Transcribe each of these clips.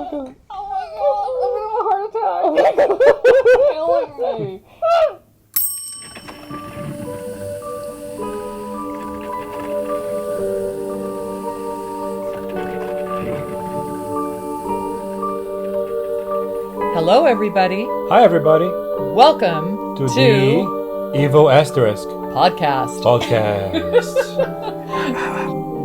fuck. Oh my god, I'm gonna have a heart attack. Killing me. Hello, everybody. Hi, everybody. Welcome To the Evil Asterisk podcast.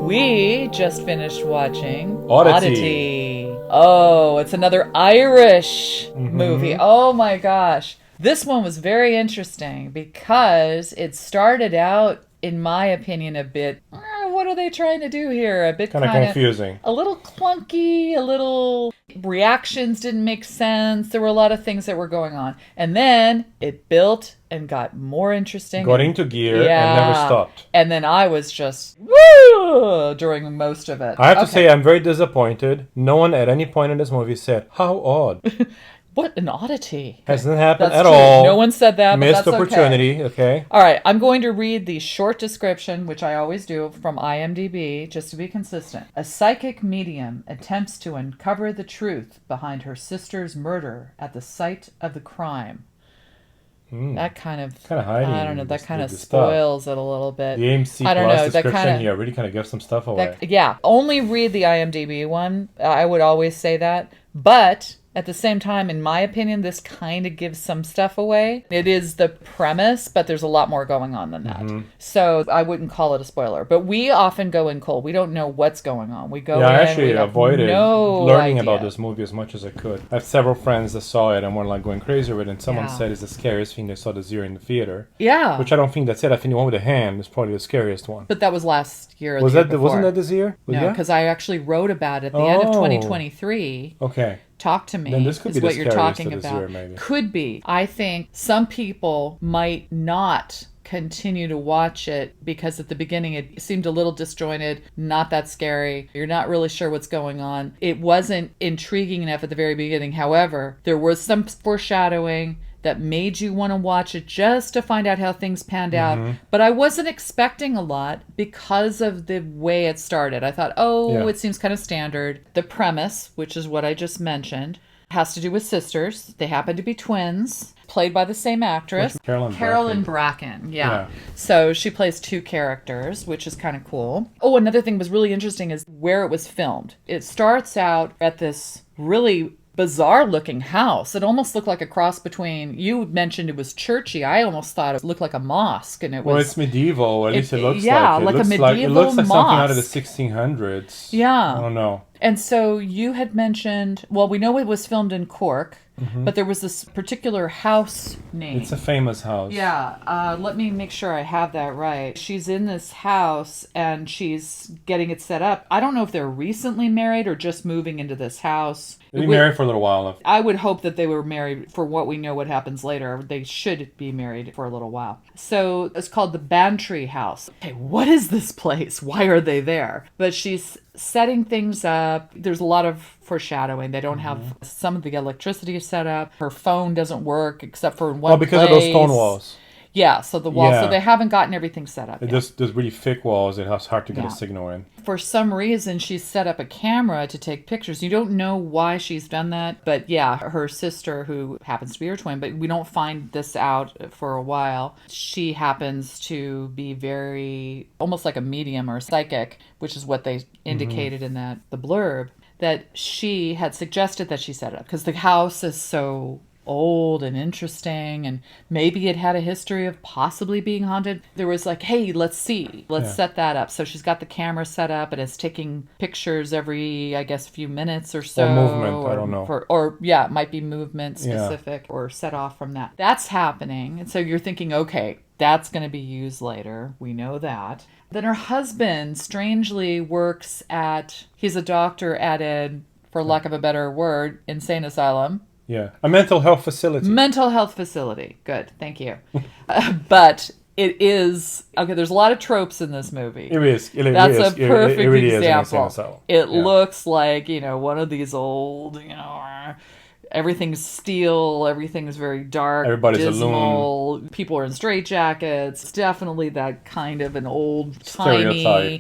We just finished watching Oddity. Oh, it's another Irish movie. Oh my gosh. This one was very interesting because it started out, in my opinion, a bit, what are they trying to do here? A bit Kind of confusing. A little clunky, a little reactions didn't make sense. There were a lot of things that were going on. And then it built and got more interesting. Got into gear and never stopped. And then I was just woo during most of it. I have to say, I'm very disappointed. No one at any point in this movie said, how odd. What an oddity. Hasn't happened That's at true. all. No one said that, Missed but that's opportunity, okay? All right, I'm going to read the short description, which I always do, from IMDb, just to be consistent. A psychic medium attempts to uncover the truth behind her sister's murder at the site of the crime. That kind of hiding. I don't know. That kind of the spoils it a little bit. The AMC I don't Plus know. That description kinda, here really kind of gives some stuff away. Yeah, only read the IMDb one. I would always say that. But at the same time, in my opinion, this kind of gives some stuff away. It is the premise, but there's a lot more going on than that. So I wouldn't call it a spoiler. But we often go in cold. We don't know what's going on. We go in. I actually avoided learning idea about this movie as much as I could. I have several friends that saw it and were like going crazy with it. And someone said it's the scariest thing they saw this year in the theater. Yeah. Which I don't think that's it. I think the one with the hand is probably the scariest one. But that was last year. Wasn't that this year? No, because I actually wrote about it at the end of 2023. Okay. Talk to me. Then this could be what the you're talking scariest of this about. year, maybe. Could be. I think some people might not continue to watch it because at the beginning it seemed a little disjointed, not that scary. You're not really sure what's going on. It wasn't intriguing enough at the very beginning. However, there was some foreshadowing that made you want to watch it just to find out how things panned out. But I wasn't expecting a lot because of the way it started. I thought, it seems kind of standard. The premise, which is what I just mentioned, has to do with sisters. They happen to be twins, played by the same actress. Carolyn Bracken. Yeah. So she plays two characters, which is kind of cool. Oh, another thing was really interesting is where it was filmed. It starts out at this really bizarre looking house. It almost looked like a cross between, you mentioned it was churchy. I almost thought it looked like a mosque, and it was. Well, it's medieval. At least it looks like a medieval it looks like mosque. Something out of the 1600s. Yeah. I don't know. And so you had mentioned, well, we know it was filmed in Cork, but there was this particular house name. It's a famous house. Yeah. Let me make sure I have that right. She's in this house and she's getting it set up. I don't know if they're recently married or just moving into this house. They've been married for a little while. I would hope that they were married for what we know what happens later. They should be married for a little while. So it's called the Bantry House. Okay, what is this place? Why are they there? But she's setting things up. There's a lot of foreshadowing. They don't have some of the electricity set up. Her phone doesn't work except for in one place. Because of those stone walls. Yeah, so the walls. So they haven't gotten everything set up yet. There's really thick walls. It's hard to get a signal in. For some reason, she's set up a camera to take pictures. You don't know why she's done that. But yeah, her sister, who happens to be her twin, but we don't find this out for a while. She happens to be very, almost like a medium or psychic, which is what they indicated in the blurb, that she had suggested that she set it up. Because the house is so old and interesting, and maybe it had a history of possibly being haunted. There was like, hey, let's set that up. So she's got the camera set up and it's taking pictures every, I guess, few minutes or so. Or movement, I don't know. It might be movement specific or set off from that. That's happening. And so you're thinking, okay, that's going to be used later. We know that. Then her husband strangely works he's a doctor at for lack of a better word, insane asylum. Yeah, a mental health facility. Mental health facility. Good, thank you. But it is, okay, there's a lot of tropes in this movie. That's a perfect example. It looks like, one of these old, everything's steel, everything's very dark, everybody's dismal. Alone. People are in straitjackets. It's definitely that kind of an old-timey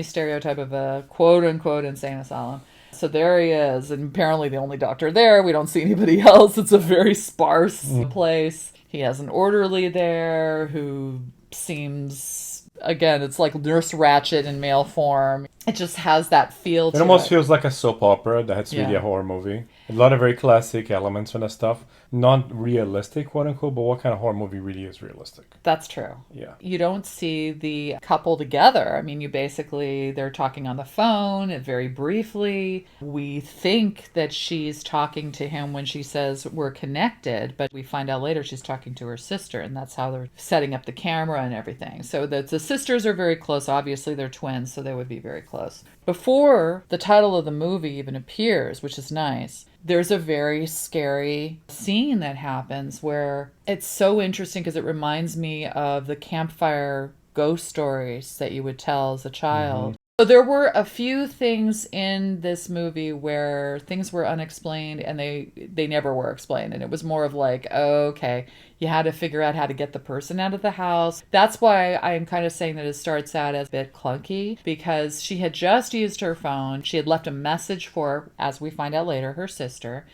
stereotype of a quote-unquote insane asylum. So there he is, and apparently the only doctor there. We don't see anybody else. It's a very sparse place. He has an orderly there who seems, again, it's like Nurse Ratched in male form. It just has that feel to it. It almost feels like a soap opera that's really a horror movie. A lot of very classic elements and that stuff. Not realistic, quote unquote, but what kind of horror movie really is realistic? That's true. Yeah. You don't see the couple together. I mean, they're talking on the phone very briefly. We think that she's talking to him when she says we're connected, but we find out later she's talking to her sister, and that's how they're setting up the camera and everything. So the sisters are very close. Obviously, they're twins, so they would be very close. Before the title of the movie even appears, which is nice, there's a very scary scene that happens where it's so interesting because it reminds me of the campfire ghost stories that you would tell as a child. So there were a few things in this movie where things were unexplained and they never were explained. And it was more of like, oh, okay, you had to figure out how to get the person out of the house. That's why I'm kind of saying that it starts out as a bit clunky, because she had just used her phone. She had left a message for, as we find out later, her sister.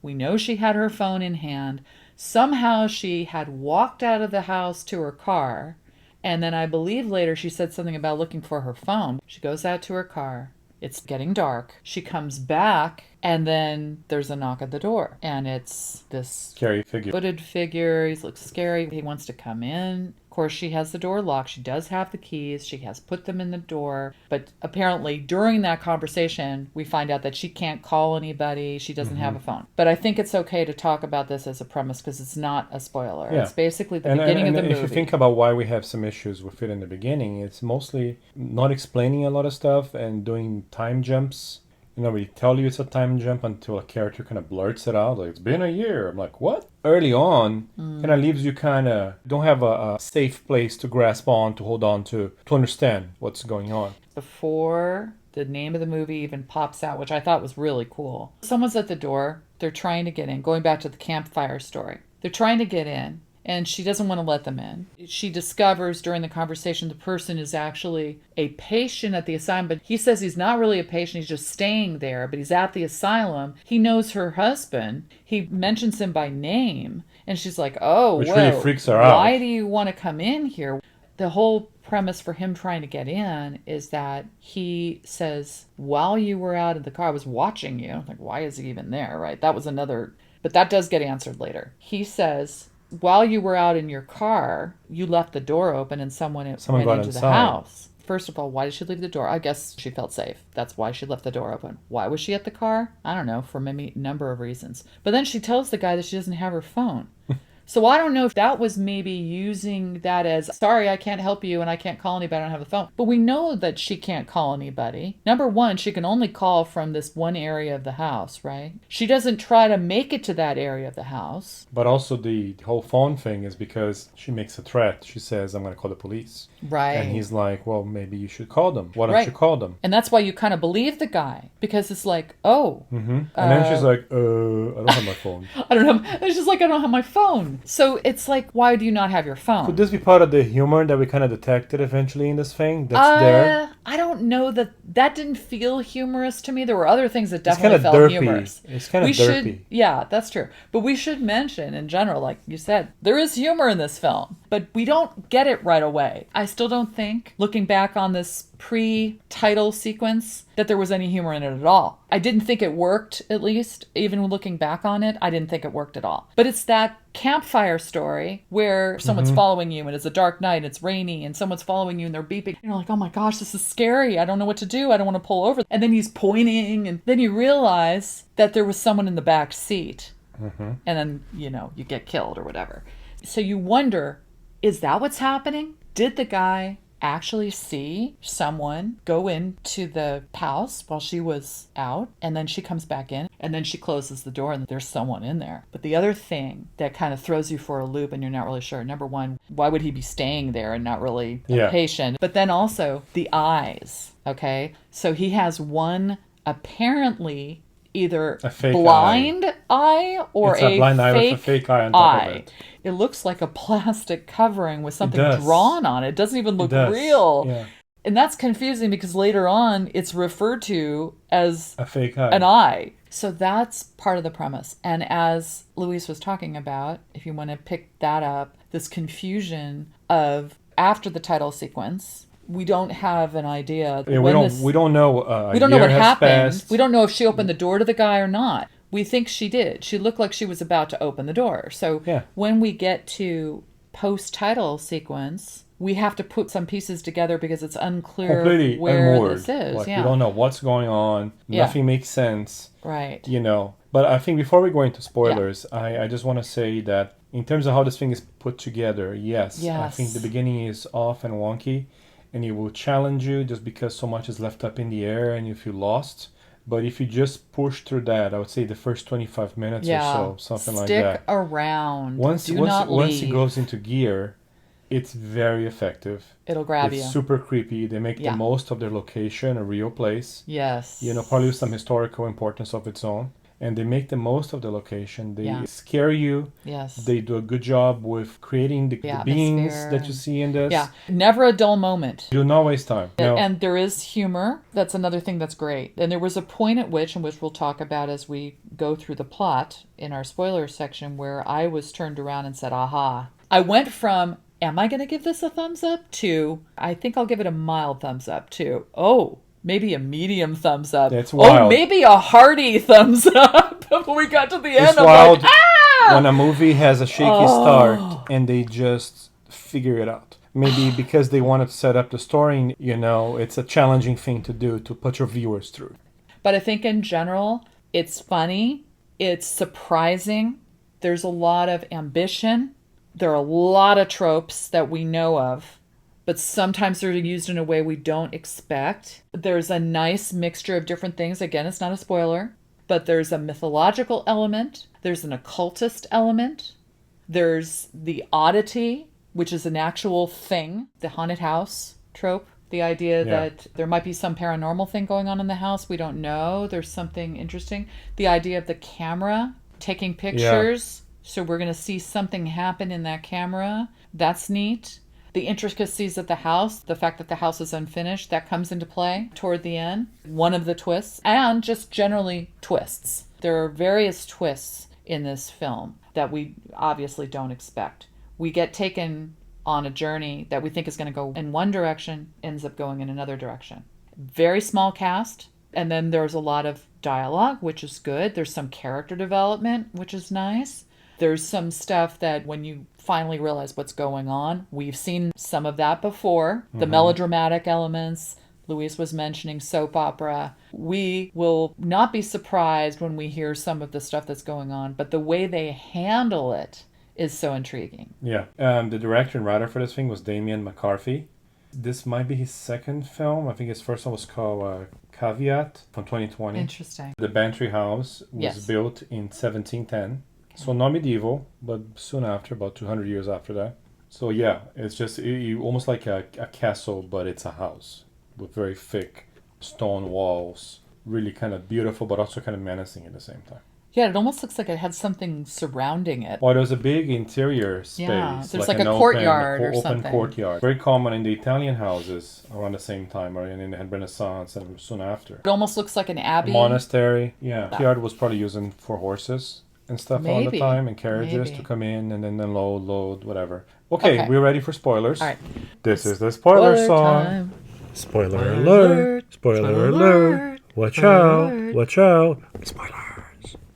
We know she had her phone in hand. Somehow she had walked out of the house to her car. And then I believe later she said something about looking for her phone. She goes out to her car. It's getting dark. She comes back, and then there's a knock at the door. And it's this scary figure. Hooded figure. He looks scary. He wants to come in. Of course, she has the door locked. She does have the keys. She has put them in the door. But apparently, during that conversation, we find out that she can't call anybody. She doesn't have a phone. But I think it's okay to talk about this as a premise because it's not a spoiler. Yeah. It's basically the beginning of the movie. If you think about why we have some issues with it in the beginning, it's mostly not explaining a lot of stuff and doing time jumps. We tell you it's a time jump until a character kind of blurts it out. Like, it's been a year. I'm like, what? Early on, kind of leaves you don't have a safe place to grasp on, to hold on to understand what's going on. Before the name of the movie even pops out, which I thought was really cool. Someone's at the door. They're trying to get in. Going back to the campfire story. They're trying to get in. And she doesn't want to let them in. She discovers during the conversation the person is actually a patient at the asylum, but he says he's not really a patient, he's just staying there, but he's at the asylum. He knows her husband. He mentions him by name, and she's like, oh, which really freaks her out. Why do you want to come in here? The whole premise for him trying to get in is that he says, while you were out of the car, I was watching you. Like, why is he even there, right? That was another, but that does get answered later. He says, while you were out in your car, you left the door open and someone went into the house. First of all, why did she leave the door? I guess she felt safe. That's why she left the door open. Why was she at the car? I don't know, for maybe a number of reasons. But then she tells the guy that she doesn't have her phone. So I don't know if that was maybe using that as, sorry, I can't help you and I can't call anybody, I don't have a phone. But we know that she can't call anybody. Number one, she can only call from this one area of the house, right? She doesn't try to make it to that area of the house. But also the whole phone thing is because she makes a threat. She says, I'm going to call the police. Right. And he's like, well, maybe you should call them. Why don't you call them? And that's why you kind of believe the guy, because it's like, oh. And then she's like, I don't have my phone. It's just like, I don't have my phone. So it's like, why do you not have your phone? Could this be part of the humor that we kind of detected eventually in this thing that's there? I don't know that didn't feel humorous to me. There were other things that definitely felt humorous. It's kind of derpy. Yeah, that's true. But we should mention in general, like you said, there is humor in this film, but we don't get it right away. I still don't think, looking back on this pre-title sequence, that there was any humor in it at all. I didn't think it worked, at least. Even looking back on it, I didn't think it worked at all. But it's that campfire story where someone's following you and it's a dark night and it's rainy and someone's following you and they're beeping. You're like, oh my gosh, this is scary. I don't know what to do. I don't want to pull over. And then he's pointing and then you realize that there was someone in the back seat. And then, you get killed or whatever. So you wonder, is that what's happening? Did the guy actually see someone go into the house while she was out, and then she comes back in, and then she closes the door and there's someone in there? But the other thing that kind of throws you for a loop and you're not really sure, number one, why would he be staying there and not really a patient? But then also the eyes, okay? So he has one apparently either a blind eye or a blind eye with a fake eye on top of it. It looks like a plastic covering with something drawn on it. It doesn't even look real. Yeah. And that's confusing because later on it's referred to as A fake eye. an eye. So that's part of the premise. And as Louise was talking about, if you want to pick that up, this confusion of after the title sequence, we don't have an idea. Yeah, when we don't know. we don't know what happened. Passed. We don't know if she opened the door to the guy or not. We think she did. She looked like she was about to open the door. So Yeah. when we get to post-title sequence, we have to put some pieces together because it's unclear Completely where unmoored. this is. Like, Yeah. we don't know what's going on. Yeah. Nothing makes sense. Right. You know. But I think before we go into spoilers, I just want to say that in terms of how this thing is put together, yes. I think the beginning is off and wonky, and it will challenge you just because so much is left up in the air and you feel lost. But if you just push through that, I would say the first 25 minutes or so, something like that. Stick around. Once Do not once it leave. goes into gear, it's very effective. It'll grab It's you. super creepy. They make Yeah. the most of their location, a real place. Yes. You know, probably with some historical importance of its own. And they make the most of the location. They Yeah. scare you. Yes. They do a good job with creating the beings atmosphere that you see in this. Yeah. Never a dull moment. Do not waste time. No. And there is humor. That's another thing that's great. And there was a point at which we'll talk about as we go through the plot in our spoiler section, where I was turned around and said, aha. I went from, am I going to give this a thumbs up, to, I think I'll give it a mild thumbs up, to, oh, maybe a medium thumbs up. That's Oh, wild. maybe a hearty thumbs up. When we got to the end, It's I'm wild like, ah! when a movie has a shaky Oh. start and they just figure it out. Maybe because they wanted to set up the story, you know, it's a challenging thing to do to put your viewers through. But I think in general, it's funny. It's surprising. There's a lot of ambition. There are a lot of tropes that we know of, but sometimes they're used in a way we don't expect. There's a nice mixture of different things. Again, it's not a spoiler, but there's a mythological element. There's an occultist element. There's the oddity, which is an actual thing, the haunted house trope. The idea that there might be some paranormal thing going on in the house. We don't know. There's something interesting. The idea of the camera taking pictures. So we're going to see something happen in that camera. That's neat. The intricacies of the house, the fact that the house is unfinished, that comes into play toward the end. One of the twists, and just generally twists. There are various twists in this film that we obviously don't expect. We get taken on a journey that we think is going to go in one direction, ends up going in another direction. Very small cast, and then there's a lot of dialogue, which is good. There's some character development, which is nice. There's some stuff that when you finally realize what's going on, we've seen some of that before. The melodramatic elements, Louise was mentioning soap opera. We will not be surprised when we hear some of the stuff that's going on, but the way they handle it is so intriguing. Yeah. The director and writer for this thing was Damien McCarthy. This might be his second film. I think his first one was called Caveat from 2020. Interesting. The Bantry House was built in 1710. So not medieval, but soon after, about 200 years after that. So yeah, it's just almost like a castle, but it's a house with very thick stone walls. Really kind of beautiful, but also kind of menacing at the same time. Yeah, it almost looks like it had something surrounding it. Well, there's a big interior space. Yeah, there's like an a courtyard or open something. courtyard. Very common in the Italian houses around the same time, or in the Renaissance and soon after. It almost looks like an abbey. Monastery, yeah. The yard was probably using for horses and stuff all the Maybe. time, and carriages Maybe. to come in and then load, whatever. Okay, Okay. we're ready for spoilers. All right. This is the spoiler song. time. Spoiler alert. Spoiler alert. Watch Alert. Watch out. Spoilers.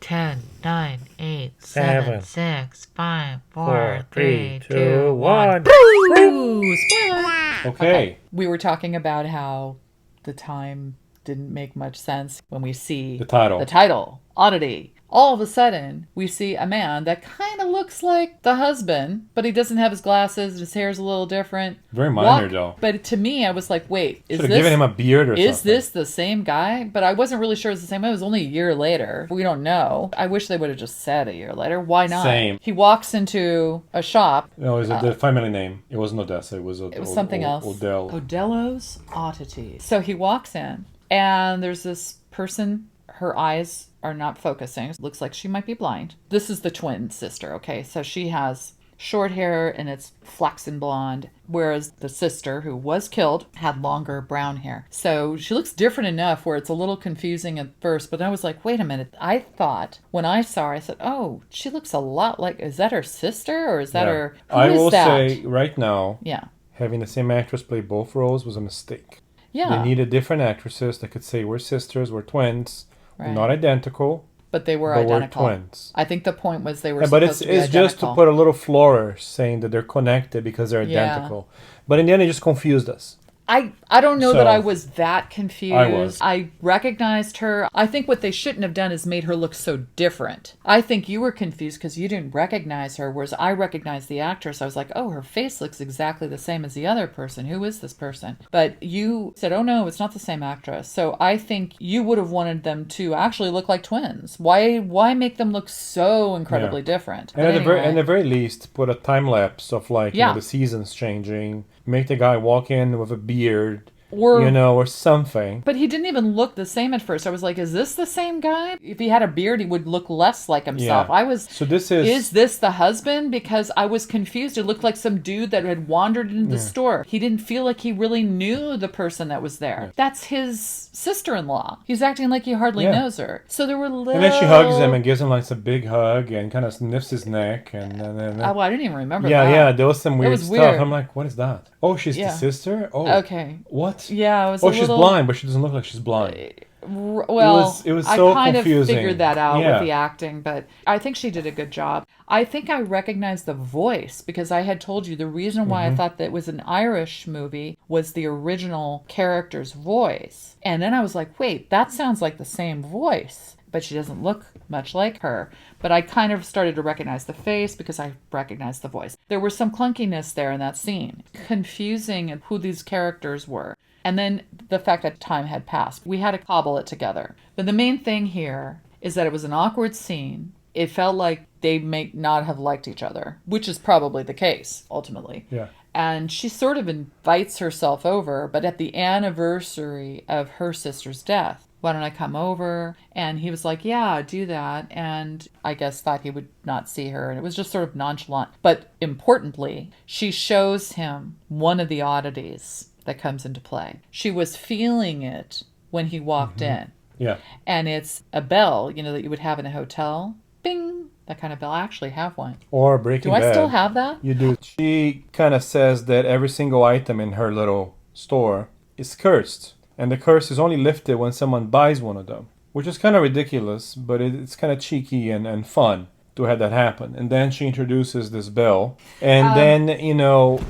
10, 9, 8, Seven. 7, 6, 5, 4, Four, 3, 2, 2, 1. Ooh, spoiler! Okay. We were talking about how the time didn't make much sense when we see The title. The title, Oddity. All of a sudden, we see a man that kind of looks like the husband, but he doesn't have his glasses, and his hair's a little different. Very minor, though. But to me, I was like, wait, is Should have this... given him a beard or something. Is this the same guy? But I wasn't really sure it was the same. It was only a year later. We don't know. I wish they would have just said a year later. Why not? Same. He walks into a shop. No, it was the family name. It wasn't Odessa. It was Something else. Odell. Odello's Oddities. So he walks in, and there's this person. Her eyes are not focusing. Looks like she might be blind. This is the twin sister, okay? So she has short hair and it's flaxen blonde, whereas the sister who was killed had longer brown hair. So she looks different enough where it's a little confusing at first, but I was like, wait a minute. I thought when I saw her, I said, oh, she looks a lot like, is that her sister or is that Yeah. her? Who I is will that? say right now, Yeah. having the same actress play both roles was a mistake. Yeah. They needed different actresses that could say we're sisters, we're twins, we're Right. not identical, But they were but identical. we're twins. I think the point was they were Yeah, supposed but it's to be it's just to identical. put a little flourish saying that they're connected because they're Yeah. identical. But in the end, it just confused us. I don't know that So, I was that confused. I was. I recognized her. I think what they shouldn't have done is made her look so different. I think you were confused because you didn't recognize her, whereas I recognized the actress. I was like, oh, her face looks exactly the same as the other person. Who is this person? But you said, oh no, it's not the same actress. So I think you would have wanted them to actually look like twins. Why make them look so incredibly different? And But at anyway. the very least, put a time lapse of like Yeah. the seasons changing. Make the guy walk in with a beard, Or- or something. But he didn't even look the same at first. I was like, is this the same guy? If he had a beard, he would look less like himself. Yeah. I was, So this is this the husband? Because I was confused. It looked like some dude that had wandered into the store. He didn't feel like he really knew the person that was there. That's his sister-in-law. He's acting like he hardly Yeah. knows her. So there were little... And then she hugs him and gives him like a big hug and kind of sniffs his neck and then Oh, I didn't even remember yeah, that. yeah, there was some weird was stuff. weird. I'm like, what is that? Oh, she's Yeah. the sister? Oh, Okay. what? Yeah, it was Oh, a she's little... blind, but she doesn't look like she's blind. Well, it was I so kind confusing. of figured that out Yeah. with the acting, but I think she did a good job. I think I recognized the voice because I had told you the reason why I thought that it was an Irish movie was the original character's voice. And then I was like, wait, that sounds like the same voice, but she doesn't look much like her. But I kind of started to recognize the face because I recognized the voice. There was some clunkiness there in that scene, confusing who these characters were. And then the fact that time had passed. We had to cobble it together. But the main thing here is that it was an awkward scene. It felt like they may not have liked each other, which is probably the case, ultimately. Yeah. And she sort of invites herself over, but at the anniversary of her sister's death, why don't I come over? And he was like, yeah, do that. And I guess thought he would not see her. And it was just sort of nonchalant. But importantly, she shows him one of the oddities that comes into play. She was feeling it when he walked in. Yeah. And it's a bell, that you would have in a hotel. Bing! That kind of bell. I actually have one. Or Breaking Do Bad. I still have that? You do. She kind of says that every single item in her little store is cursed. And the curse is only lifted when someone buys one of them. Which is kind of ridiculous, but it's kind of cheeky and fun to have that happen. And then she introduces this bell. And then,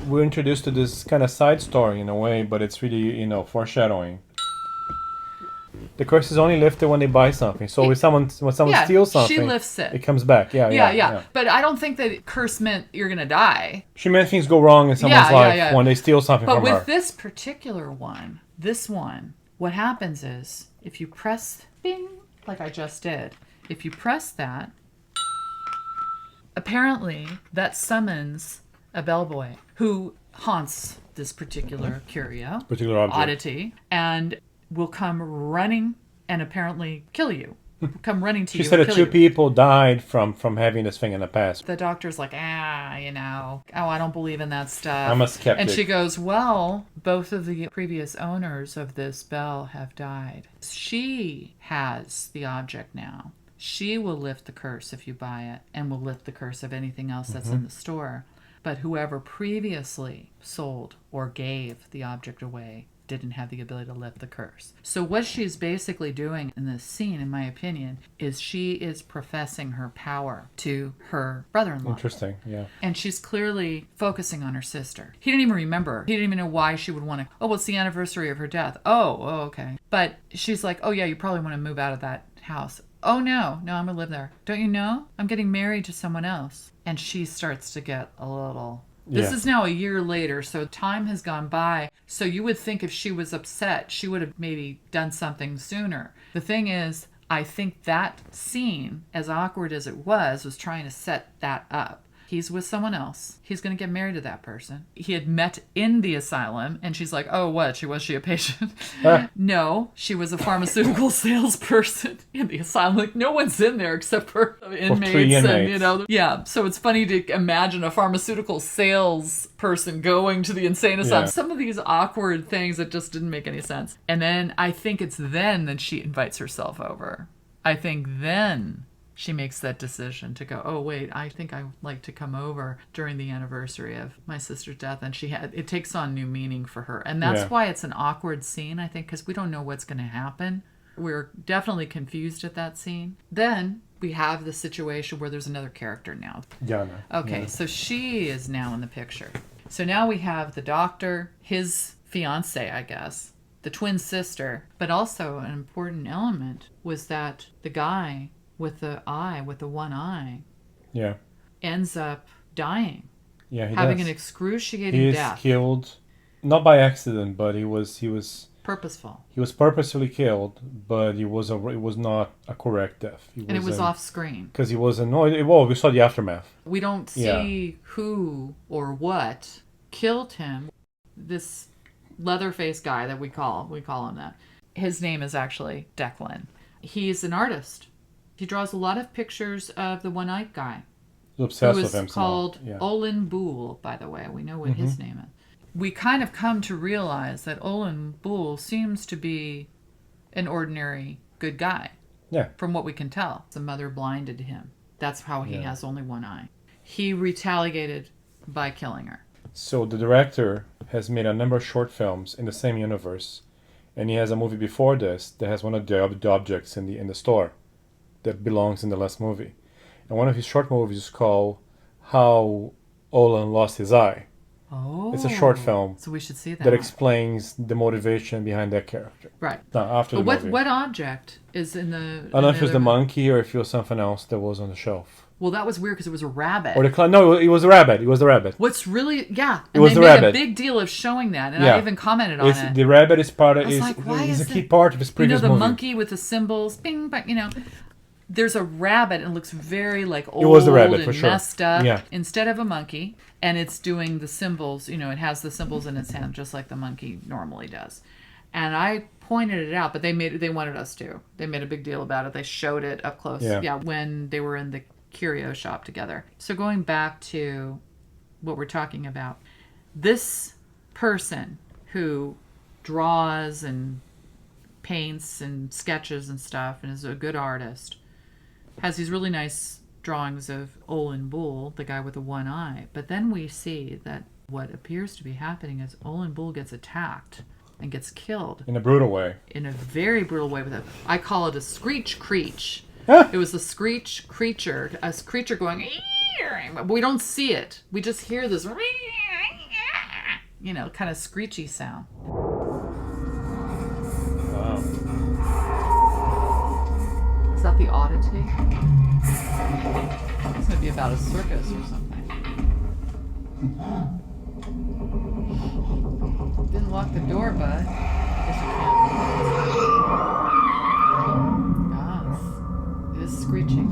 we're introduced to this kind of side story in a way, but it's really, foreshadowing. The curse is only lifted when they buy something. So when someone steals something, she lifts it. it comes back. Yeah. But I don't think that curse meant you're gonna die. She meant things go wrong in someone's life when they steal something But from with her. this particular one, what happens is if you press bing, like I just did, if you press that, apparently that summons a bellboy who haunts this particular curio, Particular object. oddity, and will come running and apparently kill you. Come running to She you. said and that kill two you. people died from having this thing in the past. The doctor's like, oh, I don't believe in that stuff. I'm a skeptic. And she goes, well, both of the previous owners of this bell have died. She has the object now. She will lift the curse if you buy it and will lift the curse of anything else that's in the store. But whoever previously sold or gave the object away didn't have the ability to lift the curse. So what she's basically doing in this scene, in my opinion, is she is professing her power to her brother-in-law. Interesting, yeah. And she's clearly focusing on her sister. He didn't even remember. He didn't even know why she would want to, oh, it's the anniversary of her death. Oh, okay. But she's like, oh yeah, you probably want to move out of that house. Oh no, I'm going to live there. Don't you know? I'm getting married to someone else. And she starts to get a little... This Yeah. is now a year later, so time has gone by. So you would think if she was upset, she would have maybe done something sooner. The thing is, I think that scene, as awkward as it was trying to set that up. He's with someone else. He's going to get married to that person. He had met in the asylum, and she's like, oh, what? Was she a patient? No, she was a pharmaceutical salesperson in the asylum. Like, no one's in there except for inmates. 3 And, inmates. yeah. So it's funny to imagine a pharmaceutical salesperson going to the insane asylum. Yeah. Some of these awkward things that just didn't make any sense. And then I think it's then that she invites herself over. I think then she makes that decision to go, oh, wait, I think I would like to come over during the anniversary of my sister's death. And it takes on new meaning for her. And that's why it's an awkward scene, I think, because we don't know what's going to happen. We're definitely confused at that scene. Then we have the situation where there's another character now. Jana. Okay, so she is now in the picture. So now we have the doctor, his fiance, I guess, the twin sister. But also an important element was that the guy with the one eye, Yeah. ends up dying, Yeah, he having does. an excruciating He is death, killed, not by accident, but he was purposeful, purposely killed, but it was not a correct death. and it was off screen. Because he wasn't. No, well, we saw the aftermath. We don't see who or what killed him. This Leatherface guy that we call him that. His name is actually Declan. He's an artist. He draws a lot of pictures of the one-eyed guy. He's obsessed Who with him. is called Yeah. Olin Boole, by the way. We know what his name is. We kind of come to realize that Olin Boole seems to be an ordinary good guy, Yeah. from what we can tell. The mother blinded him. That's how he has only one eye. He retaliated by killing her. So the director has made a number of short films in the same universe, and he has a movie before this that has one of the objects in the store that belongs in the last movie. And one of his short movies is called How Olin Lost His Eye. Oh. It's a short film So we should see that. that one. explains the motivation behind that character. Right. Now, after But the what movie. what object is in the... I don't know if it was the monkey or if it was something else that was on the shelf. Well, that was weird because it was a rabbit. Or the clown. No, it was the rabbit. It was the rabbit. What's really... Yeah. It was they the made rabbit. a big deal of showing that, and Yeah. I even commented on it. The rabbit is part of... I was Is, like, why is is a key it- part of his You know, previous the movie. monkey with the symbols, bing, bang, there's a rabbit and it looks very like old was the rabbit, and for sure. messed up Yeah. instead of a monkey, and it's doing the symbols, it has the symbols in its hand just like the monkey normally does. And I pointed it out, but they wanted us to. They made a big deal about it. They showed it up close. Yeah. When they were in the curio shop together. So going back to what we're talking about, this person who draws and paints and sketches and stuff and is a good artist has these really nice drawings of Olin Boole, the guy with the one eye. But then we see that what appears to be happening is Olin Boole gets attacked and gets killed In a brutal way. in a very brutal way with I call it a screech creech. Ah! It was a screech creature, a creature going, but we don't see it. We just hear this, kind of screechy sound. Wow. Is that the oddity? It's going to be about a circus or something. Didn't lock the door, bud. I guess you can't. Yes. It is screeching.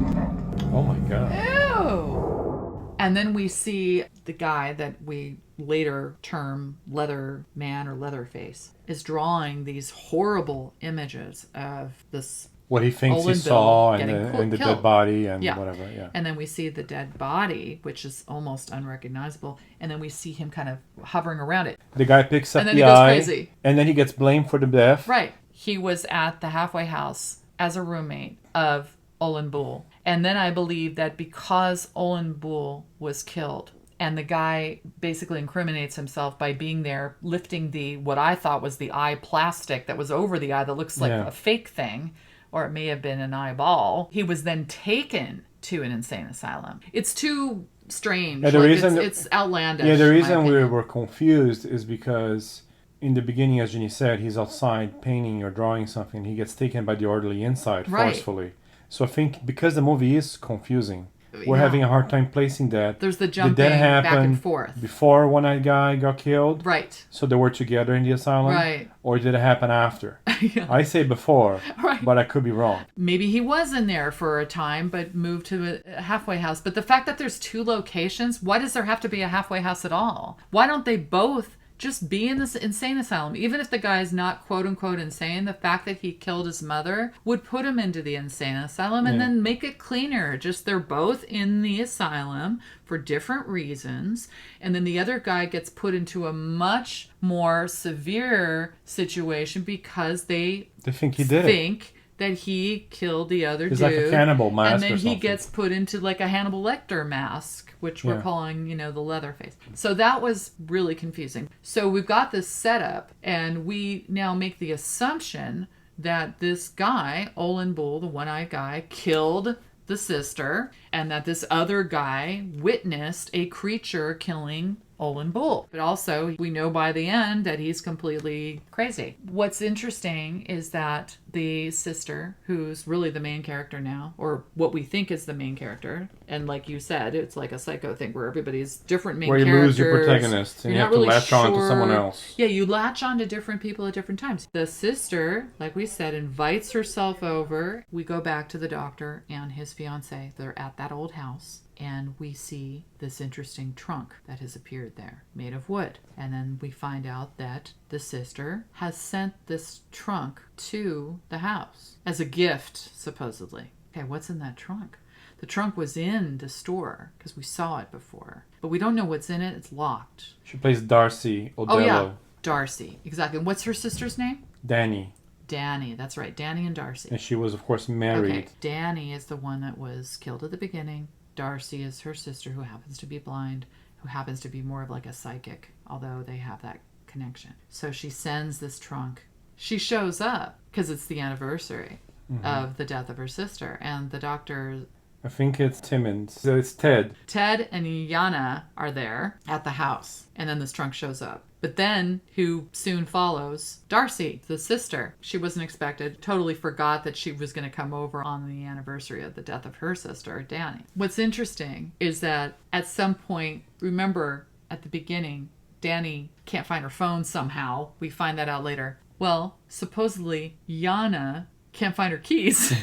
Oh my god. Ew! And then we see the guy that we later term Leather Man or Leatherface is drawing these horrible images of this What he thinks he Olin saw Boole and getting the killed. dead body and Yeah. whatever. Yeah. And then we see the dead body, which is almost unrecognizable. And then we see him kind of hovering around it. The guy picks up And then the he goes eye, crazy. and then he gets blamed for the death. Right. He was at the halfway house as a roommate of Olin Boole. And then I believe that because Olin Boole was killed, and the guy basically incriminates himself by being there, lifting what I thought was the eye plastic that was over the eye that looks like Yeah. a fake thing, or it may have been an eyeball. He was then taken to an insane asylum. It's too strange. Yeah, the reason- it's outlandish. Yeah, the in my reason we opinion. were confused is because in the beginning, as Jenny said, he's outside painting or drawing something. He gets taken by the orderly inside Right. forcefully. So I think because the movie is confusing, we're Yeah. having a hard time placing that. There's the Did jumping that back happen and forth. before one guy got killed? Right. So they were together in the asylum? Right. Or did it happen after? Yeah. I say before, Right. but I could be wrong. Maybe he was in there for a time, but moved to a halfway house. But the fact that there's two locations, why does there have to be a halfway house at all? Why don't they both just be in this insane asylum? Even if the guy's not quote unquote insane, the fact that he killed his mother would put him into the insane asylum and then make it cleaner. Just they're both in the asylum for different reasons. And then the other guy gets put into a much more severe situation because they They think he did it. think that he killed the other It's dude. like a cannibal mask and then or he something. gets put into like a Hannibal Lecter mask, which we're Yeah. calling, the Leatherface. So that was really confusing. So we've got this setup, and we now make the assumption that this guy, Olin Bull, the one-eyed guy, killed the sister, and that this other guy witnessed a creature killing Olin Bull. But also, we know by the end that he's completely crazy. What's interesting is that the sister, who's really the main character now, or what we think is the main character, and like you said, it's like a Psycho thing where everybody's different main Where you characters. lose your protagonist and You're you not have to really latch on to sure. someone else. Yeah, you latch on to different people at different times. The sister, like we said, invites herself over. We go back to the doctor and his fiance. They're at that old house. And we see this interesting trunk that has appeared there, made of wood. And then we find out that the sister has sent this trunk to the house as a gift, supposedly. Okay, what's in that trunk? The trunk was in the store because we saw it before. But we don't know what's in it. It's locked. She plays Darcy Odello. Oh, yeah. Darcy. Exactly. And what's her sister's name? Danny. Danny. That's right. Danny and Darcy. And she was, of course, married. Okay. Danny is the one that was killed at the beginning. Darcy is her sister who happens to be blind, who happens to be more of like a psychic, although they have that connection. So she sends this trunk. She shows up because it's the anniversary of the death of her sister. And the doctor, I think it's Timmons. So it's Ted. Ted and Yana are there at the house. And then this trunk shows up. But then, who soon follows? Darcy, the sister. She wasn't expected, totally forgot that she was going to come over on the anniversary of the death of her sister, Danny. What's interesting is that at some point, remember at the beginning, Danny can't find her phone somehow. We find that out later. Well, supposedly, Yana can't find her keys.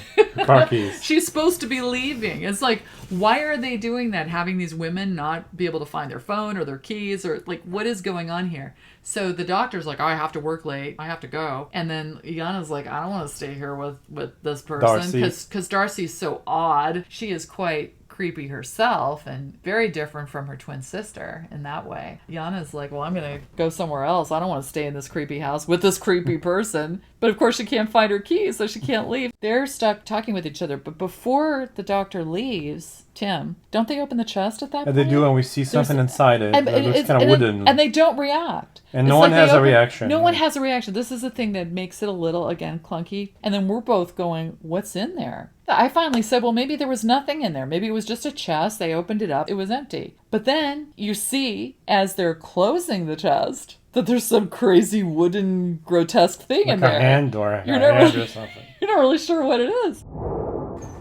Car keys. She's supposed to be leaving. It's like, why are they doing that? Having these women not be able to find their phone or their keys, or like, what is going on here? So the doctor's like, I have to work late. I have to go. And then Yana's like, I don't want to stay here with this person because Darcy's so odd. She is quite creepy herself and very different from her twin sister in that way. Yana's like, well, I'm going to go somewhere else. I don't want to stay in this creepy house with this creepy person. But of course she can't find her keys, so she can't leave. They're stuck talking with each other. But before the doctor leaves, Tim, don't they open the chest at that And point? they do, and we see something inside it that looks kind of wooden. And they don't react. And It's no one like has they a reaction. No one has a reaction. This is the thing that makes it a little, again, clunky. And then we're both going, what's in there? I finally said, well, maybe there was nothing in there. Maybe it was just a chest. They opened it up. It was empty. But then you see, as they're closing the chest, that there's some crazy wooden grotesque thing in like there. a hand or a You're hand not or really- something. You're not really sure what it is.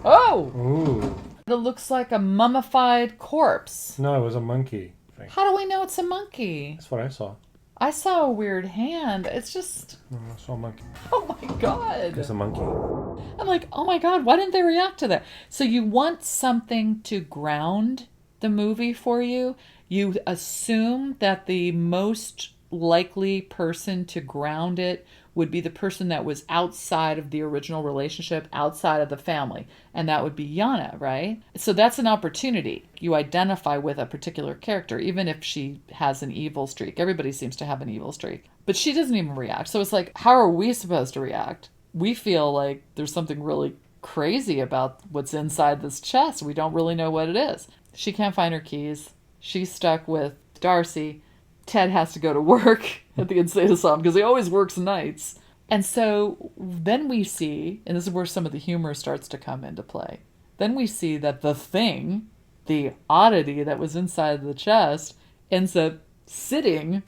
Oh! Ooh. It looks like a mummified corpse. No, it was a monkey. I think. How do we know it's a monkey? That's what I saw. I saw a weird hand. It's just, No, I saw a monkey. oh my god. It's a monkey. I'm like, oh my god, why didn't they react to that? So you want something to ground the movie for you. You assume that the most likely person to ground it would be the person that was outside of the original relationship, outside of the family. And that would be Yana, right? So that's an opportunity. You identify with a particular character, even if she has an evil streak. Everybody seems to have an evil streak. But she doesn't even react. So it's like, how are we supposed to react? We feel like there's something really crazy about what's inside this chest. We don't really know what it is. She can't find her keys. She's stuck with Darcy. Ted has to go to work at the insane asylum because he always works nights. And so then we see, and this is where some of the humor starts to come into play. Then we see that the thing, the oddity that was inside the chest, ends up sitting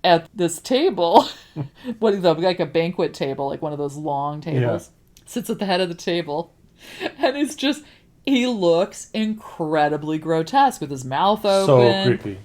at this table. What is that? Like a banquet table, like one of those long tables. Sits at the head of the table. And it's just He looks incredibly grotesque with his mouth open. So creepy.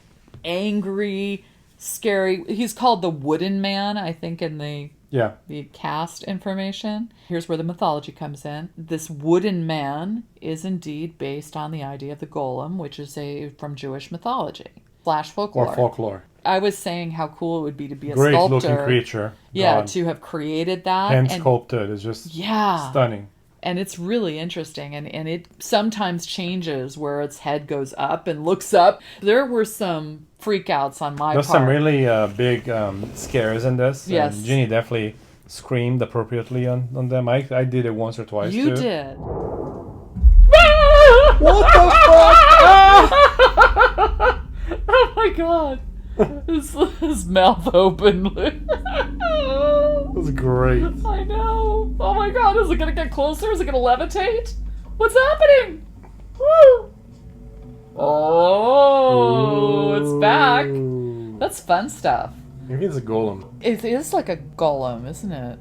Angry, scary. He's called the Wooden Man, I think, in the Yeah. cast information. Here's where the mythology comes in. This Wooden Man is indeed based on the idea of the golem, which is from Jewish mythology / folklore. Or folklore. I was saying how cool it would be to be a Great sculptor. looking creature. Yeah, God. to have created that. Hand and, sculpted. It's just yeah. stunning. And it's really interesting. And it sometimes changes where its head goes up and looks up. There were some freakouts on my There's part. some really big scares in this. Yes. And Ginny definitely screamed appropriately on them. I did it once or twice You too. did. What the fuck? Oh my god. His mouth open. That was great. I know. Oh my god, is it gonna get closer? Is it gonna levitate? What's happening? Woo! Oh, it's back. Ooh. That's fun stuff. Maybe it's a golem. It is like a golem, isn't it?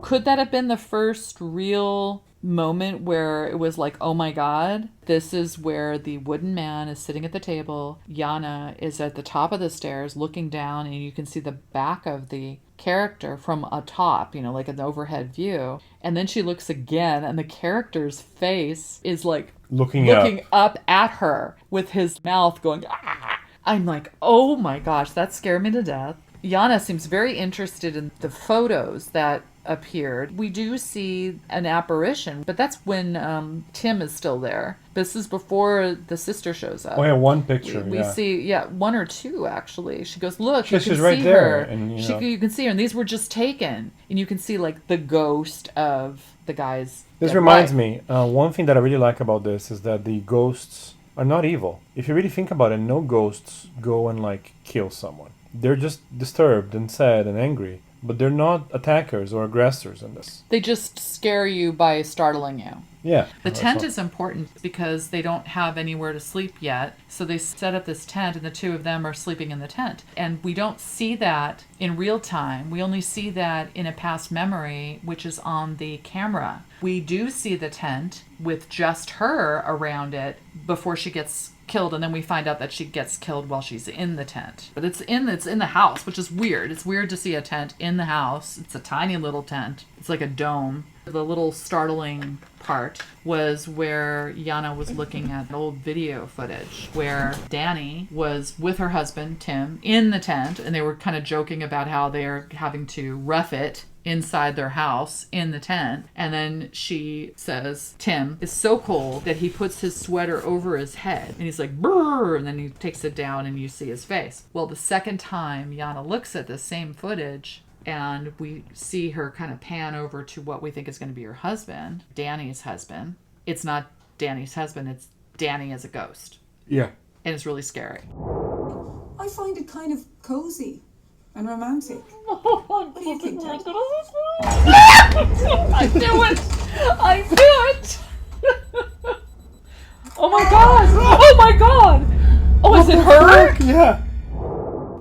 Could that have been the first real moment where it was like, oh my god, this is where the Wooden Man is sitting at the table. Yana is at the top of the stairs looking down, and you can see the back of the character from atop, like an overhead view. And then she looks again, and the character's face is like Looking up at her with his mouth going, ah! I'm like, oh my gosh, that scared me to death. Yana seems very interested in the photos that appeared. We do see an apparition, but that's when Tim is still there. This is before the sister shows up. Oh yeah, one picture. We yeah. see, one or two actually. She goes, look, Yeah, you can she's right see there, her. and, You can see her, and these were just taken. And you can see like the ghost of the guy's This dead reminds wife. me, one thing that I really like about this is that the ghosts are not evil. If you really think about it, no ghosts go and like kill someone. They're just disturbed and sad and angry, but they're not attackers or aggressors in this. They just scare you by startling you. Yeah. The that's tent all. is important because they don't have anywhere to sleep yet. So they set up this tent, and the two of them are sleeping in the tent. And we don't see that in real time. We only see that in a past memory, which is on the camera. We do see the tent with just her around it before she gets killed, and then we find out that she gets killed while she's in the tent. But it's in the house, which is weird. It's weird to see a tent in the house. It's a tiny little tent. It's like a dome. The little startling part was where Yana was looking at old video footage where Danny was with her husband, Tim, in the tent, and they were kind of joking about how they're having to rough it inside their house in the tent. And then she says, Tim is so cold that he puts his sweater over his head, and he's like, brrr, and then he takes it down and you see his face. Well, the second time Yana looks at the same footage, and we see her kind of pan over to what we think is going to be her husband, Danny's husband. It's not Danny's husband, it's Danny as a ghost. Yeah. And it's really scary. I find it kind of cozy and romantic. What do you think, Ted? I knew it! I knew it! Oh my god! Oh my god! Oh, is it her? Yeah.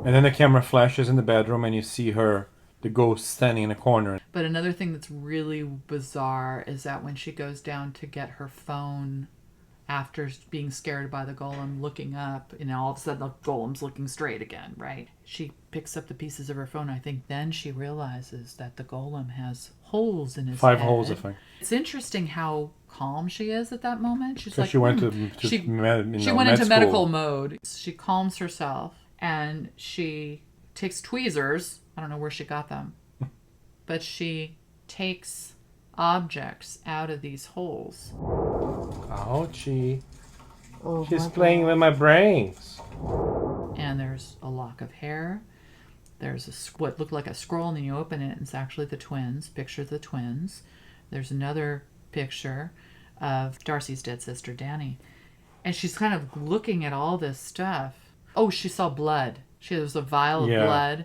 And then the camera flashes in the bedroom, and you see her, the ghost, standing in a corner. But another thing that's really bizarre is that when she goes down to get her phone after being scared by the golem, looking up, and all of a sudden the golem's looking straight again, right? She picks up the pieces of her phone. I think then she realizes that the golem has holes in his 5 head. holes, I think. It's interesting how calm she is at that moment. She's So like, she went to She med went into school. medical mode. She calms herself, and she takes tweezers. I don't know where she got them, but she takes objects out of these holes. Ouchie. Oh, She's playing with my brains. And there's a lock of hair. There's what looked like a scroll, and then you open it, and it's actually the twins. Picture of the twins. There's another picture of Darcy's dead sister, Danny. And she's kind of looking at all this stuff. Oh, she saw blood. There was a vial of blood.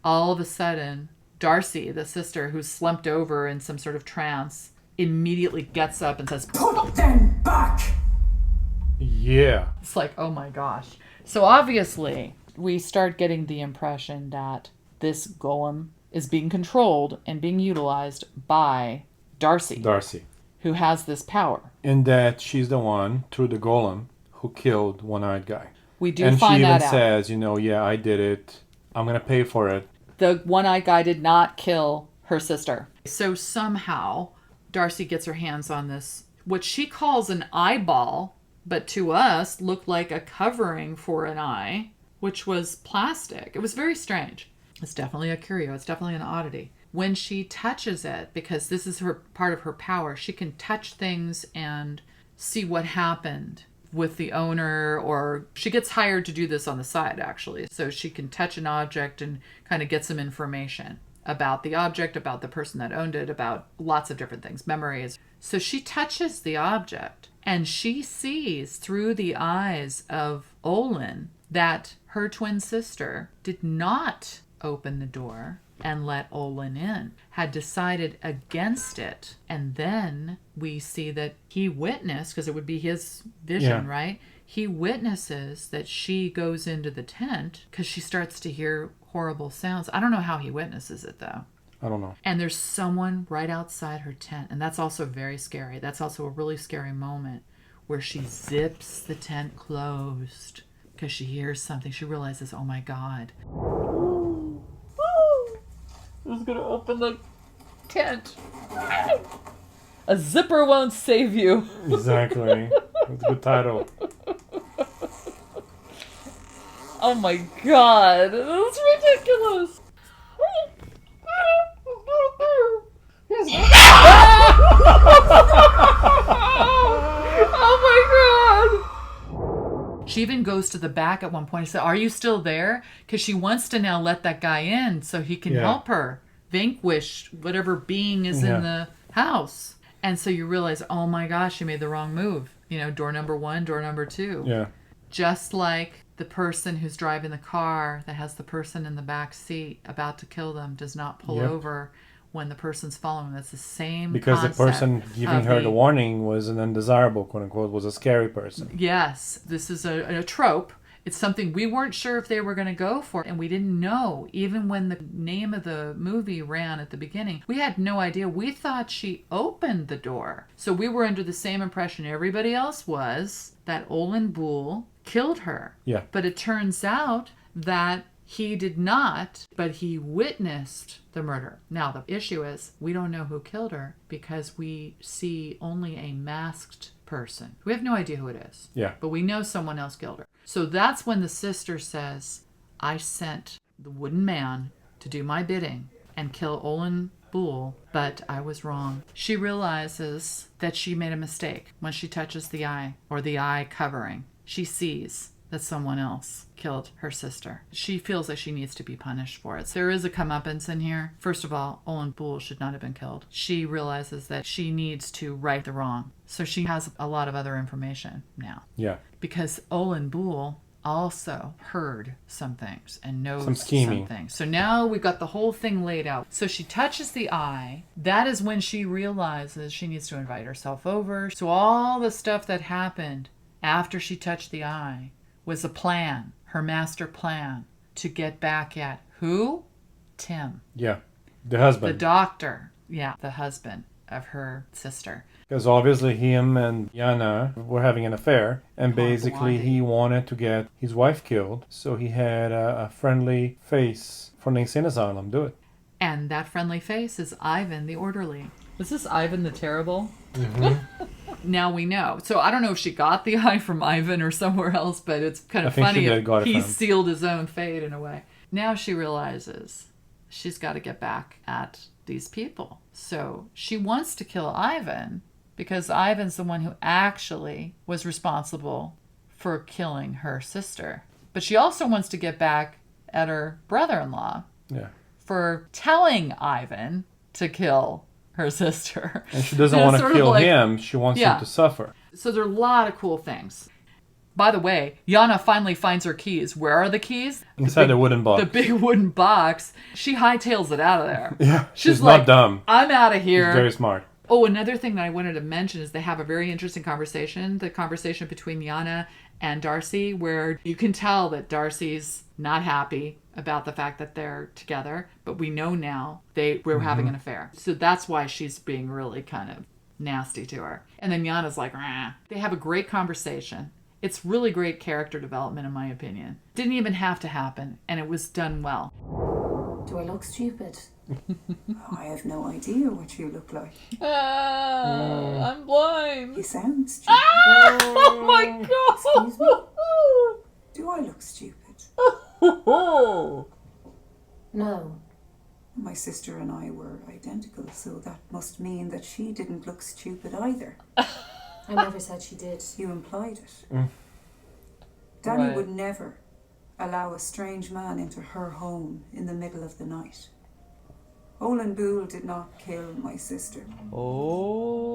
All of a sudden, Darcy, the sister who's slumped over in some sort of trance, immediately gets up and says, Put them back! Yeah. it's like, oh my gosh. So obviously, we start getting the impression that this golem is being controlled and being utilized by Darcy. Darcy. who has this power. And that she's the one, through the golem, who killed one-eyed guy. We do And she find even that out. says, yeah, I did it. I'm going to pay for it. The one-eyed guy did not kill her sister. So somehow Darcy gets her hands on this, what she calls an eyeball, but to us looked like a covering for an eye, which was plastic. It was very strange. It's definitely a curio. It's definitely an oddity. When she touches it, because this is her part of her power, she can touch things and see what happened with the owner, or she gets hired to do this on the side, actually. So she can touch an object and kind of get some information about the object, about the person that owned it, about lots of different things, memories. So she touches the object and she sees through the eyes of Olin that her twin sister did not open the door and let Olin in, had decided against it. And then we see that he witnessed, because it would be his vision, Yeah. right? He witnesses that she goes into the tent because she starts to hear horrible sounds. I don't know how he witnesses it, though. I don't know. And there's someone right outside her tent. And that's also very scary. That's also a really scary moment where she zips the tent closed because she hears something. She realizes, oh my God. Who's going to open the tent? A zipper won't save you. Exactly. That's a good title. Oh my God. That's ridiculous. Oh my God. She even goes to the back at one point and says, are you still there? Because she wants to now let that guy in so he can Yeah. help her vanquish whatever being is Yeah. in the house. And so you realize, oh my gosh, she made the wrong move. You know, door number 1, door number 2. Yeah. Just like the person who's driving the car that has the person in the back seat about to kill them does not pull Yep. over when the person's following. That's the same Because the concept person giving of her the warning was an undesirable, quote unquote, was a scary person. Yes, this is a trope. It's something we weren't sure if they were going to go for, and we didn't know. Even when the name of the movie ran at the beginning, we had no idea. We thought she opened the door. So we were under the same impression everybody else was, that Olin Bull killed her. Yeah. But it turns out that he did not, but he witnessed the murder. Now, the issue is we don't know who killed her because we see only a masked person. We have no idea who it is. Yeah. But we know someone else killed her. So that's when the sister says, I sent the wooden man to do my bidding and kill Olin Bull, but I was wrong. She realizes that she made a mistake when she touches the eye, or the eye covering. She sees that someone else killed her sister. She feels that she needs to be punished for it. So there is a comeuppance in here. First of all, Olin Bull should not have been killed. She realizes that she needs to right the wrong. So she has a lot of other information now. Yeah. Because Olin Bull also heard some things and knows Some scheming. some things. So now we've got the whole thing laid out. So she touches the eye. That is when she realizes she needs to invite herself over. So all the stuff that happened after she touched the eye was a plan, her master plan, to get back at who? Tim. Yeah. The The husband. doctor. Yeah, the husband of her sister. Because obviously him and Yana were having an affair, and basically Blondie. he wanted to get his wife killed, so he had a friendly face from the insane asylum do it. And that friendly face is Ivan the orderly. Is this Ivan the Terrible? Now we know. So I don't know if she got the eye from Ivan or somewhere else, but it's kind of I think she funny. did got it He from him. sealed his own fate in a way. Now she realizes she's got to get back at these people. So she wants to kill Ivan because Ivan's the one who actually was responsible for killing her sister. But she also wants to get back at her brother-in-law Yeah. for telling Ivan to kill her sister. And she doesn't You know, want to sort of kill like- him, she wants Yeah. him to suffer. So there are a lot of cool things. By the way, Yana finally finds her keys. Where are the keys? Inside the wooden box. The big wooden box. She hightails it out of there. Yeah, She's she's like, not dumb. I'm out of She's here. very smart. Oh, another thing that I wanted to mention is they have a very interesting conversation. The conversation between Yana and Darcy, where you can tell that Darcy's not happy about the fact that they're together, but we know now they were having an affair. So that's why she's being really kind of nasty to her. And then Yana's like, rah. They have a great conversation. It's really great character development, in my opinion. Didn't even have to happen, and it was done well. Do I look stupid? I have no idea what you look like. I'm blind. You sound stupid. Oh my god! Excuse me? Do I look stupid? No. My sister and I were identical, so that must mean that she didn't look stupid either. I never said she did. You implied it. Danny Right. would never allow a strange man into her home in the middle of the night. Olin Boole did not kill my sister.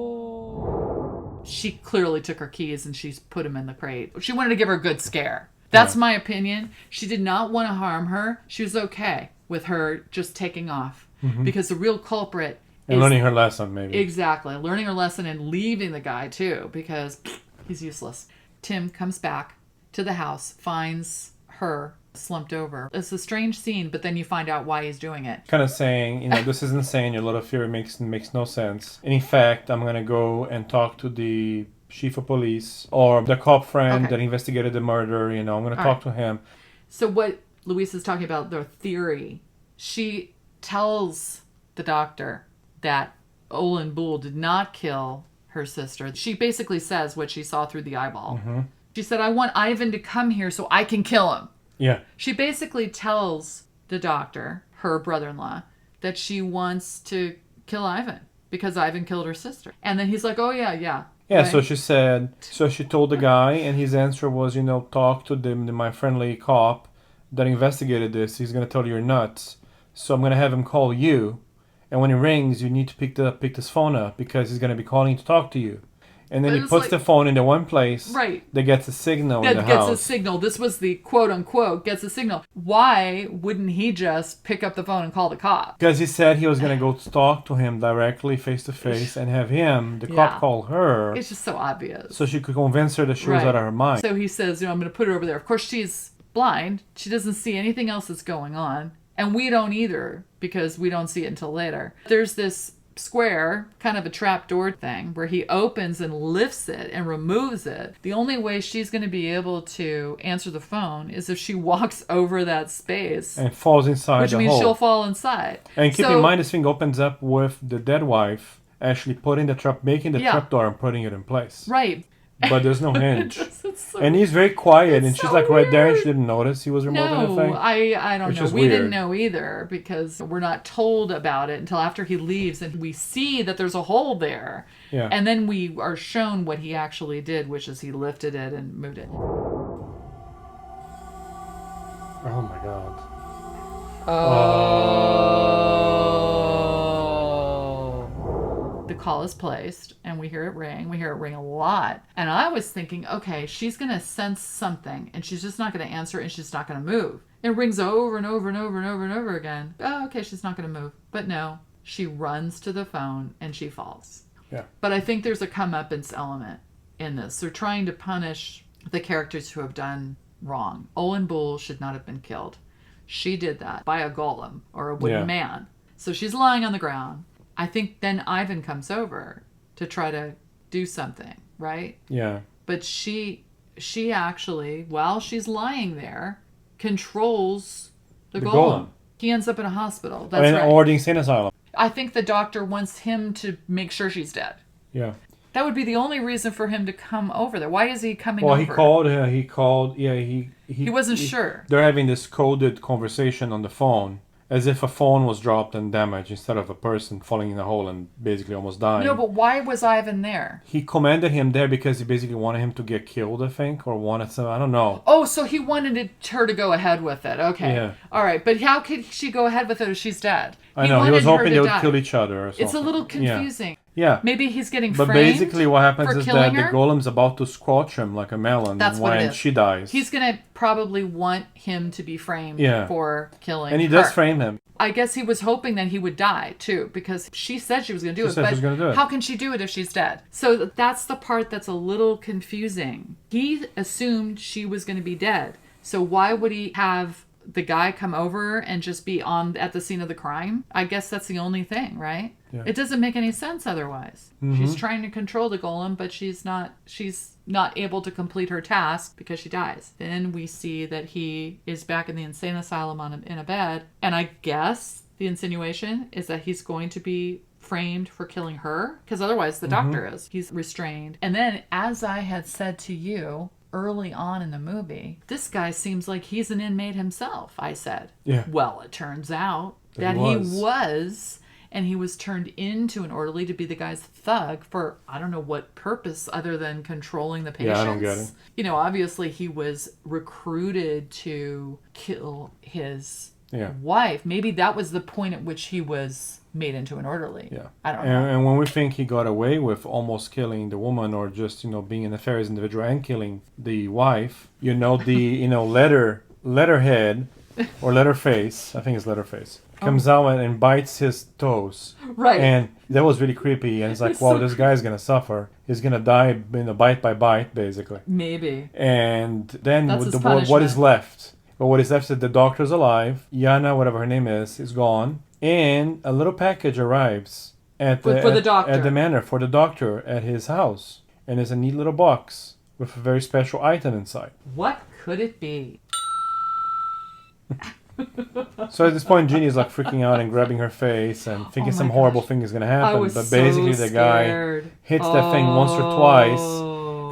Oh. She clearly took her keys and she's put him in the crate. She wanted to give her a good scare. That's my opinion. She did not want to harm her. She was okay with her just taking off. Because the real culprit And is... learning her lesson, maybe. Exactly. Learning her lesson and leaving the guy, too, because he's useless. Tim comes back to the house, finds her slumped over. It's a strange scene, but then you find out why he's doing it. Kind of saying, this is insane. Your little theory makes no sense. And in fact, I'm gonna go and talk to the chief of police or the cop friend Okay. that investigated the murder. I'm gonna talk to him. So what Louise is talking about, their theory, she tells the doctor that Olin Boole did not kill her sister. She basically says what she saw through the eyeball. She said, I want Ivan to come here so I can kill him. Yeah. She basically tells the doctor, her brother-in-law, that she wants to kill Ivan because Ivan killed her sister. And then he's like, oh, yeah. Yeah, Right? so she told the guy, and his answer was, talk to my friendly cop that investigated this. He's going to tell you you're nuts. So I'm going to have him call you. And when it rings, you need to pick this phone up because he's going to be calling to talk to you. And then But he it's puts like- the phone in the one place Right. that gets a signal in That the gets house. a signal. This was the quote-unquote gets a signal. Why wouldn't he just pick up the phone and call the cop? Because he said he was going to go talk to him directly, face to face, and have him, the Yeah. cop, call her It's just so obvious. so she could convince her that she was Right. out of her mind. So he says, I'm going to put her over there. Of course, she's blind. She doesn't see anything else that's going on. And we don't either because we don't see it until later. There's this square, kind of a trapdoor thing, where he opens and lifts it and removes it. The only way she's going to be able to answer the phone is if she walks over that space, and falls inside which the means hole. she'll fall inside. And keep So- in mind, this thing opens up with the dead wife actually making the Yeah. trapdoor and putting it in place. Right. But there's no hinge. It's so And he's very quiet, and It's she's so like right there, and weird. she didn't notice he was removing the No, thing. I don't Which know. is We didn't weird. know either because we're not told about it until after he leaves and we see that there's a hole there. Yeah. And then we are shown what he actually did, which is he lifted it and moved it. Oh my god. The call is placed and we hear it ring. We hear it ring a lot. And I was thinking, okay, she's going to sense something and she's just not going to answer and she's not going to move. It rings over and over and over and over and over again. Oh, okay, she's not going to move. But no, she runs to the phone and she falls. Yeah. But I think there's a comeuppance element in this. They're trying to punish the characters who have done wrong. Olin Boole should not have been killed. She did that by a golem or a wooden Yeah. man. So she's lying on the ground. I think then Ivan comes over to try to do something, right? Yeah. But she actually, while she's lying there, controls the The golem. golem. He ends up in a hospital. That's right. Or the insane asylum. I think the doctor wants him to make sure she's dead. Yeah. That would be the only reason for him to come over there. Why is he coming Well, over? he called. Yeah, He wasn't sure. They're having this coded conversation on the phone, as if a phone was dropped and damaged instead of a person falling in a hole and basically almost dying. No, but why was Ivan there? He commanded him there because he basically wanted him to get killed, I think, or wanted some. I don't know. Oh, so he wanted her to go ahead with it. Okay. Yeah. All right. But how could she go ahead with it if she's dead? I know. He wanted was her hoping to they would die. kill each other or something. It's a little confusing. Yeah. Maybe he's getting But framed basically what happens for is killing that her? the golem's about to squash him like a melon That's what it when is. she dies. He's going to probably want him to be framed Yeah. for killing and he her. does frame him. I guess he was hoping that he would die too, because she said she was going to do She it. said But she was gonna do it. how can she do it if she's dead? So that's the part that's a little confusing. He assumed she was going to be dead. So why would he have the guy come over and just be at the scene of the crime? I guess that's the only thing, right? Yeah. It doesn't make any sense otherwise. She's trying to control the golem, but she's not able to complete her task because she dies. Then we see that he is back in the insane asylum in a bed, and I guess the insinuation is that he's going to be framed for killing her, because otherwise the doctor is. He's restrained. And then, as I had said to you early on in the movie, this guy seems like he's an inmate himself, I said. Yeah. Well, it turns out that he he was, and he was turned into an orderly to be the guy's thug for I don't know what purpose other than controlling the patients. Yeah, I don't get it. You know, obviously he was recruited to kill his wife. Maybe that was the point at which he was made into an orderly. Yeah. I don't know. And when we think he got away with almost killing the woman, or just, being a nefarious individual and killing the wife, the, letterhead or Letterface, I think it's Letterface, comes out and bites his toes. Right. And that was really creepy. And it's like, wow, this guy's going to suffer. He's going to die, bite by bite, basically. Maybe. And then That's his what is punishment. left? Well, what is left is the doctor's alive. Yana, whatever her name is gone. And a little package arrives for the doctor. At the manor for the doctor at his house. And it's a neat little box with a very special item inside. What could it be? So at this point, Jeannie is like freaking out and grabbing her face and thinking some horrible thing is going to happen. was But basically, so the guy scared. hits that thing once or twice.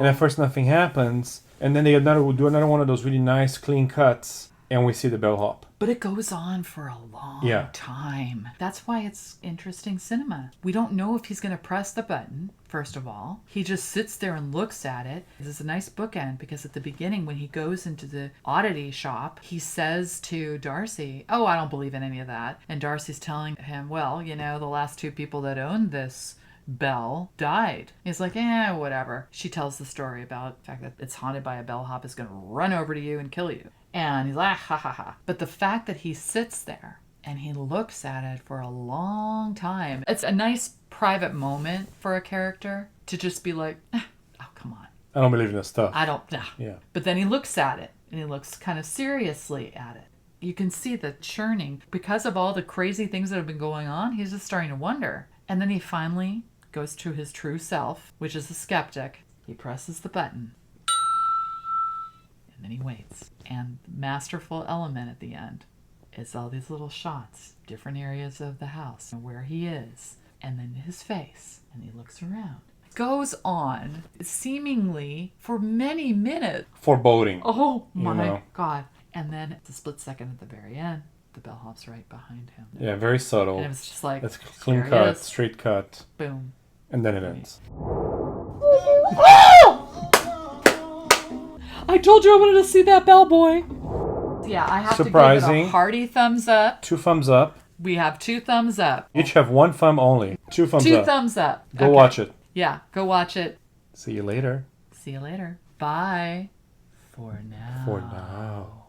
And at first, nothing happens. And then they do another one of those really nice, clean cuts. And we see the bellhop. But it goes on for a long time. That's why it's interesting cinema. We don't know if he's going to press the button, first of all. He just sits there and looks at it. This is a nice bookend because at the beginning, when he goes into the oddity shop, he says to Darcy, "Oh, I don't believe in any of that." And Darcy's telling him, "Well, the last two people that owned this bell died." He's like, whatever. She tells the story about the fact that it's haunted by a bellhop is going to run over to you and kill you. And he's like, ha ha ha. But the fact that he sits there and he looks at it for a long time, it's a nice private moment for a character to just be like, oh, come on. I don't believe in this stuff. I don't. Yeah. But then he looks at it and he looks kind of seriously at it. You can see the churning. Because of all the crazy things that have been going on, he's just starting to wonder. And then he finally goes to his true self, which is a skeptic. He presses the button. And then he waits. And the masterful element at the end is all these little shots, different areas of the house, and where he is, and then his face. And he looks around. It goes on, seemingly, for many minutes. Foreboding. Oh my God. And then it's a split second at the very end. The bellhop's right behind him. Yeah, very subtle. And it was just like, It's clean there he cut, is. straight cut. Boom. And then it ends. I told you I wanted to see that bellboy. Yeah, I have to give it Surprising. a hearty thumbs up. 2 thumbs up. We have 2 thumbs up. Each have 1 thumb only. 2 thumbs 2 up. thumbs up. Go Okay. watch it. Yeah, go watch it. See you later. See you later. Bye. For now. For now.